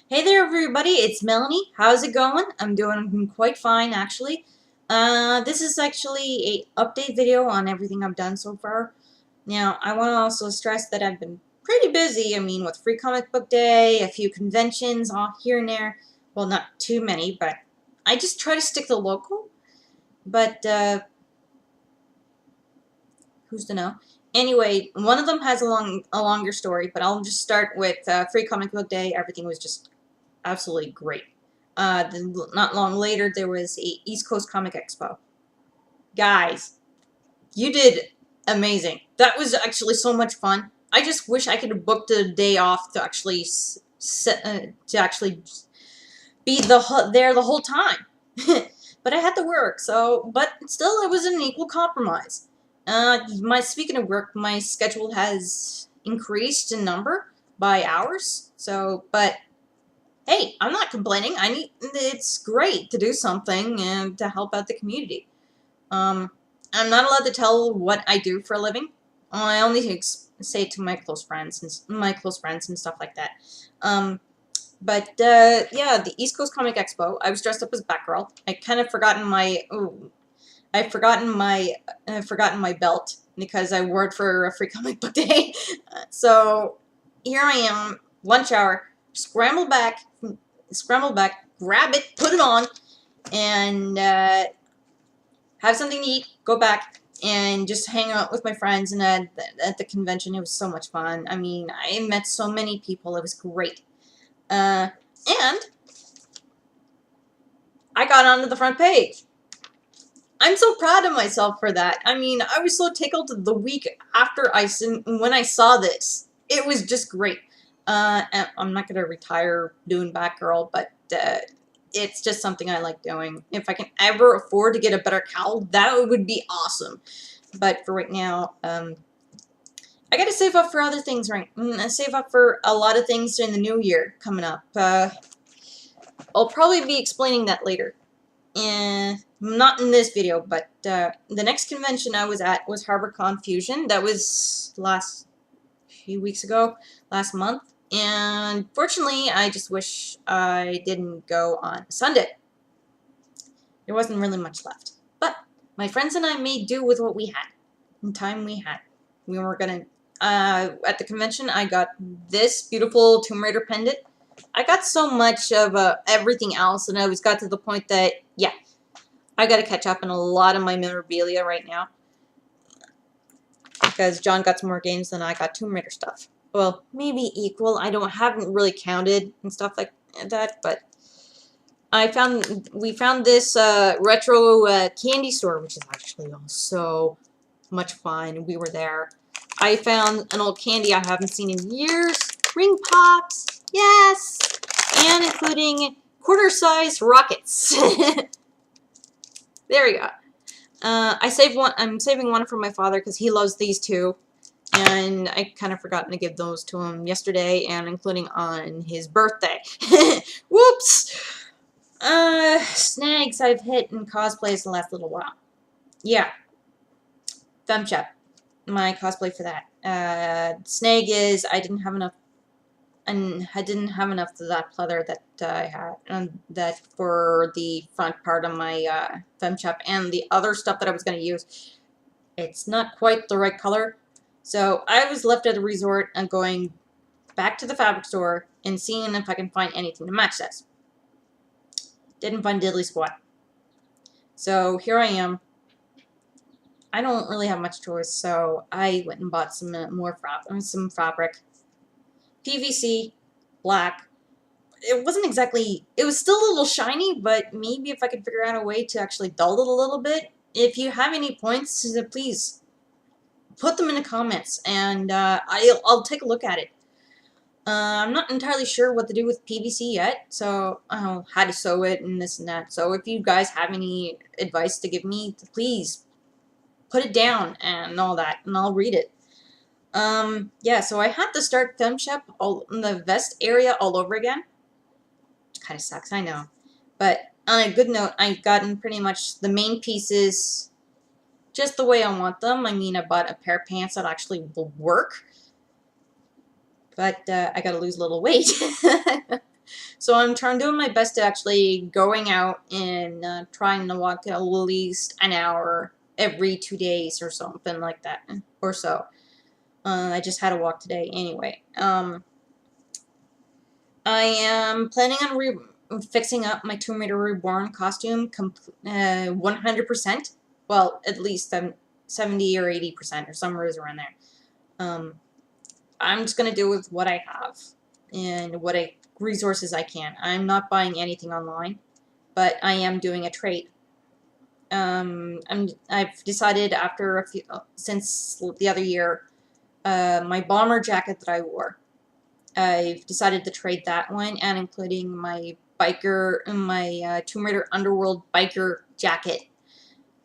Hey there, everybody. It's Melanie. How's it going? I'm doing quite fine, actually. This is actually a update video on everything I've done so far. Now, I want to also stress that I've been pretty busy. I mean, with Free Comic Book Day, a few conventions off here and there. Well, not too many, but I just try to stick to local. But who's to know? Anyway, one of them has a longer story, but I'll just start with Free Comic Book Day. Everything was just absolutely great. Not long later, there was a East Coast Comic Expo. Guys, you did amazing. That was actually so much fun. I just wish I could have booked a day off to actually be there the whole time. But I had to work, so but still, it was an equal compromise. Speaking of work, my schedule has increased in number by hours. So, but hey, I'm not complaining. It's great to do something and to help out the community. I'm not allowed to tell what I do for a living. I only say it to my close friends and stuff like that. Yeah, the East Coast Comic Expo. I was dressed up as Batgirl. I've forgotten my belt because I wore it for a Free Comic Book Day. So here I am, lunch hour, scramble back, grab it, put it on, and have something to eat, go back, and just hang out with my friends. And at the convention, it was so much fun. I mean, I met so many people. It was great. And I got onto the front page. I'm so proud of myself for that. I mean, I was so tickled the week after when I saw this. It was just great. And I'm not going to retire doing Batgirl, but it's just something I like doing. If I can ever afford to get a better cowl, that would be awesome. But for right now, I got to save up for other things, right? Save up for a lot of things in the new year coming up. I'll probably be explaining that later. Not in this video, but the next convention I was at was Hal-Con Fusion. That was last month. And fortunately, I just wish I didn't go on Sunday. There wasn't really much left. But my friends and I made do with what we had, and time we had. We were gonna, at the convention, I got this beautiful Tomb Raider pendant. I got so much of everything else, and I got to the point that, yeah, I gotta catch up on a lot of my memorabilia right now. Because John got some more games than I got Tomb Raider stuff. Well, maybe equal. Haven't really counted and stuff like that, but we found this retro candy store, which is actually so much fun. We were there. I found an old candy I haven't seen in years. Ring pops, yes, and including quarter-sized rockets. There we go. I saved one. I'm saving one for my father because he loves these too. And I kind of forgotten to give those to him yesterday, and including on his birthday. Whoops! Snags I've hit in cosplays the last little while. Yeah. Femchep. My cosplay for that. Snag is I didn't have enough of that pleather that I had, and that for the front part of my Femchep, and the other stuff that I was going to use. It's not quite the right color. So I was left at the resort and going back to the fabric store and seeing if I can find anything to match this. Didn't find diddly squat. So here I am. I don't really have much choice, so I went and bought some fabric. PVC, black. It wasn't exactly, it was still a little shiny, but maybe if I could figure out a way to actually dull it a little bit. If you have any points, please put them in the comments, and I'll take a look at it. I'm not entirely sure what to do with PVC yet, so how to sew it and this and that. So if you guys have any advice to give me, please put it down and all that, and I'll read it. Yeah, so I had to start Femchep in the vest area all over again. Kind of sucks, I know. But on a good note, I've gotten pretty much the main pieces just the way I want them. I mean, I bought a pair of pants that actually will work. But I gotta lose a little weight. So I'm doing my best to actually going out and trying to walk at least an hour every 2 days or something like that, or so. I just had a walk today anyway. I am planning on fixing up my Tomb Raider Reborn costume 100%. Well, at least 70 or 80% or somewhere around there. I'm just going to do with what I have and what resources I can. I'm not buying anything online, but I am doing a trade. I've decided after since the other year, my bomber jacket that I wore, I've decided to trade that one, and including my Tomb Raider Underworld biker jacket.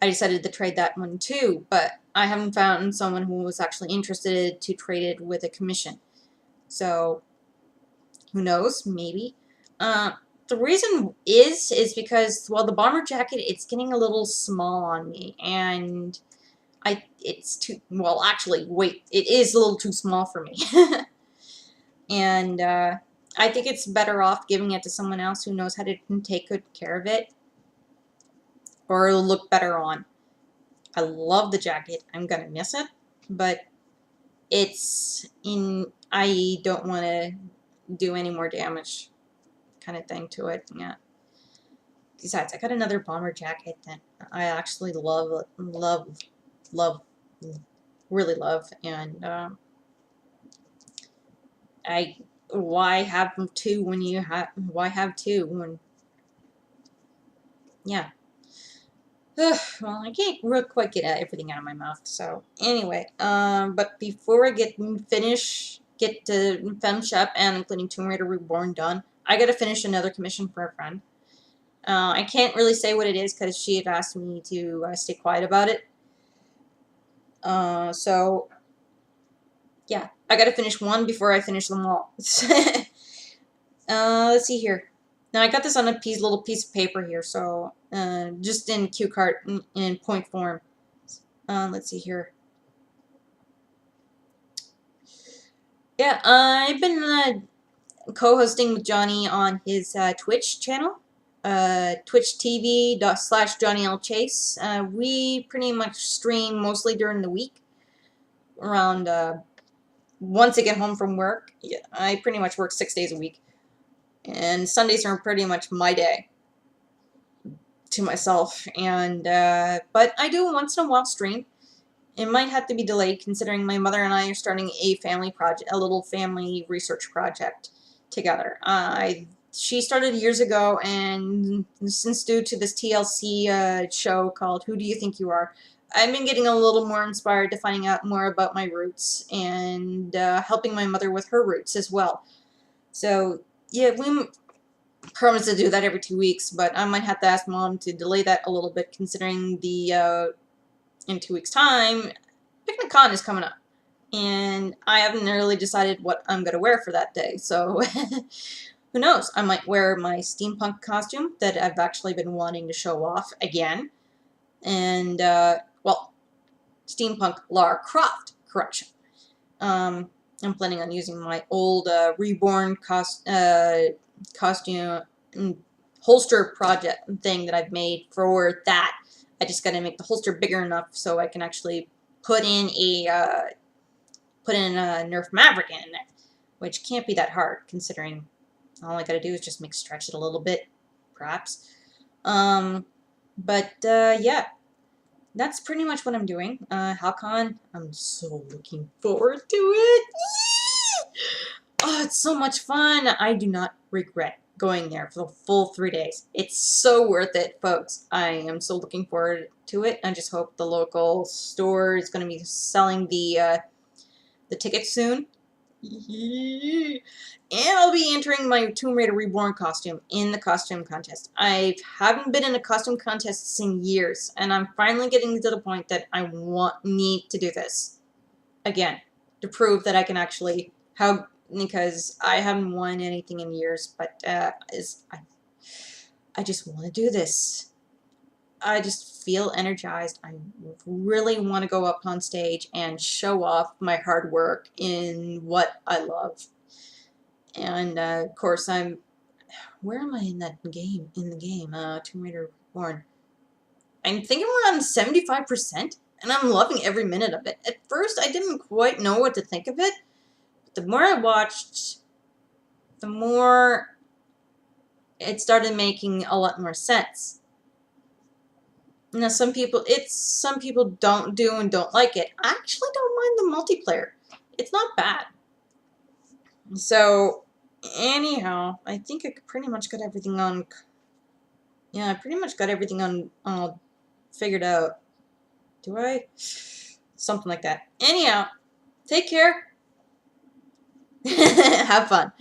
I decided to trade that one too, but I haven't found someone who was actually interested to trade it with a commission. So, who knows? Maybe. The reason is because, well, the bomber jacket, it's getting a little small on me, and it's too, well, actually, wait, it is a little too small for me. And I think it's better off giving it to someone else who knows how to take good care of it, or it'll look better on. I love the jacket. I'm gonna miss it, but I don't want to do any more damage kind of thing to it. Yeah. Besides, I got another bomber jacket that I actually love, really love, and why have two when you why have two when, yeah. Well, I can't real quite get everything out of my mouth, so anyway, but before I get to finish up and including Tomb Raider Reborn done, I gotta finish another commission for a friend. I can't really say what it is because she had asked me to stay quiet about it. So yeah, I gotta finish one before I finish them all. Let's see here. Now I got this on a little piece of paper here, so just in cue card in point form. Let's see here. Yeah, I've been co-hosting with Johnny on his Twitch channel, Twitch TV.com/Johnny L Chase. We pretty much stream mostly during the week, around once I get home from work. Yeah, I pretty much work 6 days a week, and Sundays are pretty much my day to myself. And but I do once in a while stream. It might have to be delayed considering my mother and I are starting a family project, a little family research project together. She started years ago, and since due to this TLC show called Who Do You Think You Are, I've been getting a little more inspired to finding out more about my roots and helping my mother with her roots as well. So yeah, we promise to do that every 2 weeks, but I might have to ask Mom to delay that a little bit considering the in 2 weeks' time, Con is coming up. And I haven't really decided what I'm going to wear for that day, so who knows? I might wear my steampunk costume that I've actually been wanting to show off again. And, well, steampunk Lara Croft, correction. I'm planning on using my old reborn costume holster project thing that I've made for that. I just got to make the holster bigger enough so I can actually put in a Nerf Maverick in there, which can't be that hard considering all I got to do is just stretch it a little bit, perhaps. But yeah, that's pretty much what I'm doing. Hal-Con, I'm so looking forward to it. Oh, it's so much fun. I do not regret going there for the full 3 days. It's so worth it, folks. I am so looking forward to it. I just hope the local store is going to be selling the tickets soon. And I'll be entering my Tomb Raider Reborn costume in the costume contest. I haven't been in a costume contest in years, and I'm finally getting to the point that I need to do this again to prove that I can actually because I haven't won anything in years, but I just want to do this. I just feel energized. I really want to go up on stage and show off my hard work in what I love. And of course, I'm Where am I in that game? In the game, Tomb Raider Reborn. I'm thinking we're on 75%, and I'm loving every minute of it. At first, I didn't quite know what to think of it, but the more I watched, the more it started making a lot more sense. Now, some people don't do and don't like it. I actually don't mind the multiplayer. It's not bad. So, anyhow, I think I pretty much got everything on. Yeah, I pretty much got everything on figured out. Do I? Something like that. Anyhow, take care. Have fun.